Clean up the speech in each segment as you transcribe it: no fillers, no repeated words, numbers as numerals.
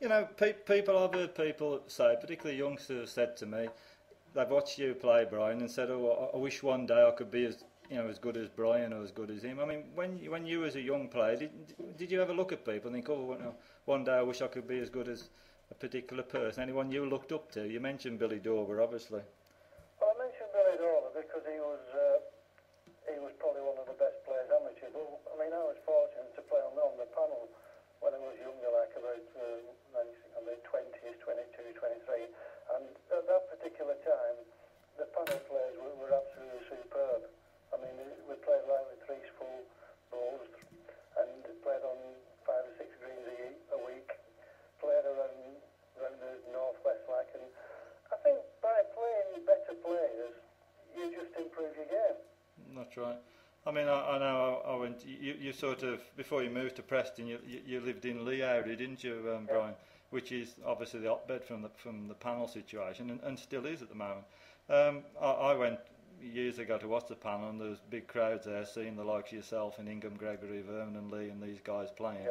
You know, people, I've heard people say, particularly youngsters, have said to me, they've watched you play, Brian, and said, "Oh, I wish one day I could be as as good as Brian or as good as him." I mean, when you was a young player, did you ever look at people and think, "Oh, one day I wish I could be as good as a particular person"? Anyone you looked up to? You mentioned Billy Dorber, obviously. Well, I mentioned Billy Dorber because he was probably one of the best players amateur. But I mean, I was fortunate to play on the panel when I was younger, like about late 20s, 22, 23, and at that particular time, the panel players were absolutely superb. I mean, we played like with 3 full balls and played on 5 or 6 greens a week, played around the northwest like, and I think by playing better players, you just improve your game. That's right. I mean, I know I went. You sort of before you moved to Preston, you lived in Lee area, didn't you, Brian? Which is obviously the hotbed from the panel situation, and still is at the moment. I went years ago to watch the panel, and there was big crowds there, seeing the likes of yourself and Ingham Gregory, Vernon and Lee, and these guys playing.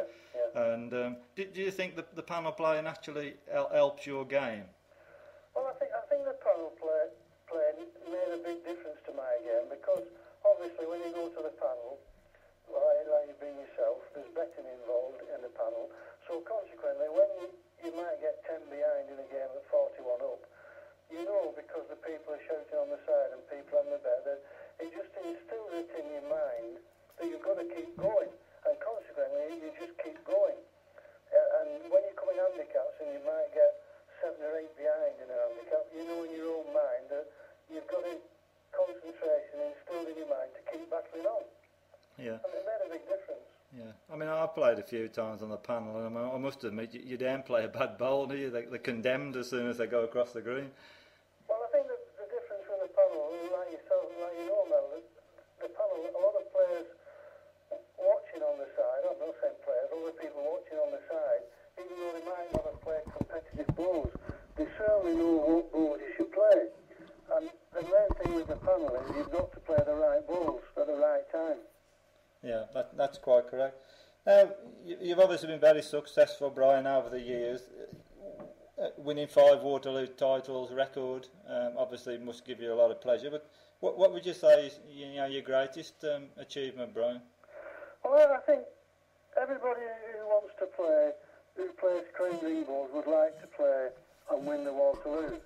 And do you think the panel playing actually helps your game? Well, I think the panel play made a big difference to my game because obviously when you go to the panel, like you being yourself, there's betting involved in the panel. So consequently, when you might get 10 behind in a game at 41 up, you know because the people are shouting on the side and people on the bet that it just instills it in your mind that you've got to keep going, and consequently you just keep going. And when you come in handicaps and you might get 7 or 8 behind in a handicap, you know in your own mind that you've got a concentration instilled in your mind to keep battling on. Yeah. And it made a big difference. Yeah, I mean, I've played a few times on the panel, and I must admit, you don't play a bad bowl, do you? They're condemned as soon as they go across the green. Well, I think that the difference with the panel, like yourself, like you know, Mel, the panel, a lot of players watching on the side, I'm not saying players, other people watching on the side, even though they might not have played competitive balls, they certainly know what balls you should play. And the main thing with the panel is you've got to play the right balls at the right time. Yeah, that's quite correct. You've obviously been very successful, Brian, over the years. Winning 5 Waterloo titles, record, obviously must give you a lot of pleasure. But what would you say is your greatest achievement, Brian? Well, I think everybody who wants to play, who plays cream ring balls, would like to play and win the Waterloo.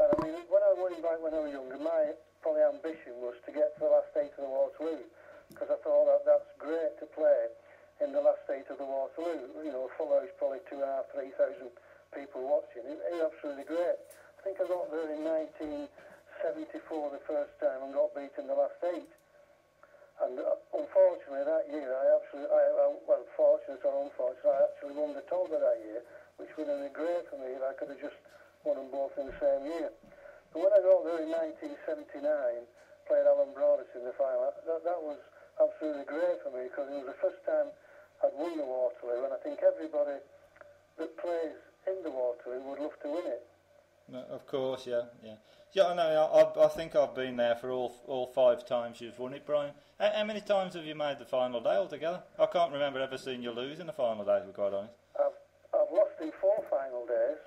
And I mean, when I went back when I was younger, my probably ambition was to get to the last 8 of the Waterloo, because I thought that's great to play in the last 8 of the Waterloo. You know, full house, probably 2,500, 3,000 people watching. It was absolutely great. I think I got there in 1974 the first time and got beaten the last 8. And unfortunately that year, well, fortunate or unfortunate, I actually won the Tolga that year, which would have been great for me if I could have just won them both in the same year. But when I got there in 1979, played Alan Broadus in the final, that was absolutely great for me because it was the first time I'd won the Waterloo, and I think everybody that plays in the Waterloo would love to win it. No, of course, yeah. I know. I think I've been there for all 5 times you've won it, Brian. How many times have you made the final day altogether? I can't remember ever seeing you lose in the final day, to be quite honest. I've lost in 4 final days.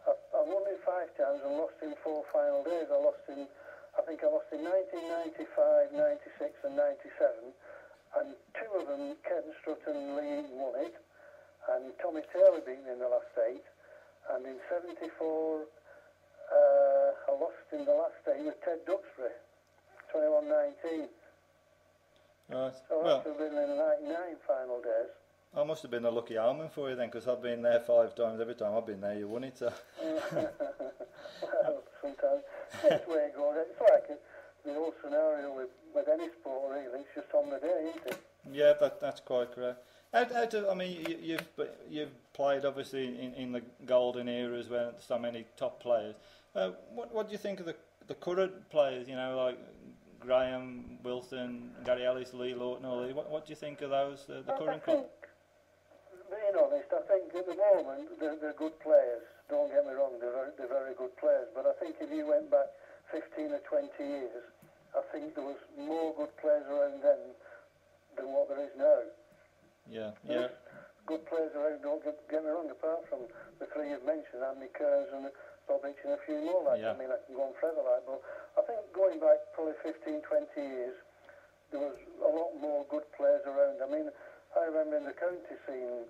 I've won it 5 times and lost in 4 final days. I think I lost in 1995, 96 and 97, and 2 of them, Ken Strutt and Lee won it, and Tommy Taylor beat me in the last 8, and in 74 I lost in the last 8 with Ted Duxbury, 21-19. Right. So Well, that's been in the 99 final days. I must have been a lucky almond for you then, because I've been there 5 times. Every time I've been there, you won it. So. Well, sometimes that's where it goes. It's like the whole scenario with any sport, really. It's just on the day, isn't it? Yeah, that's quite correct. I mean, you've played obviously in the golden eras when so many top players. What do you think of the current players? You know, like Graham, Wilson, Gary Ellis, Lee Lawton, all these. What do you think of those? The current. Being honest, I think at the moment they're good players. Don't get me wrong, they're very good players. But I think if you went back 15 or 20 years, I think there was more good players around then than what there is now. Yeah. good players around, don't get me wrong, apart from the three you've mentioned, Andy Kearns and Bobic and a few more, like, Yeah. I mean, I can go on forever, like, but I think going back probably 15, 20 years, there was a lot more good players around. I mean, I remember in the county scene,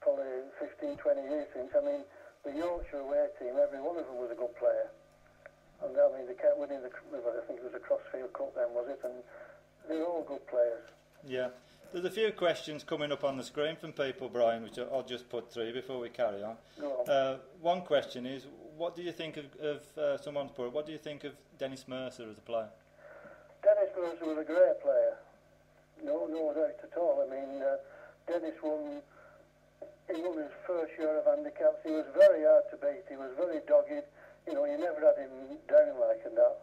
probably 15, 20 years since, I mean, the Yorkshire away team, every one of them was a good player. And I mean, they kept winning I think it was a Crossfield Cup then, was it? And they're all good players. Yeah. There's a few questions coming up on the screen from people, Brian, which I'll just put through before we carry on. Go on. One question is, what do you think of someone's put, what do you think of Dennis Mercer as a player? Dennis Mercer was a great player. No doubt at all. I mean, Dennis won his first year of handicaps. He was very hard to beat. He was very dogged. You know, you never had him down like that.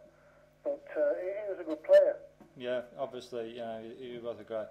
But he was a good player. Yeah, obviously, you know, he was a great.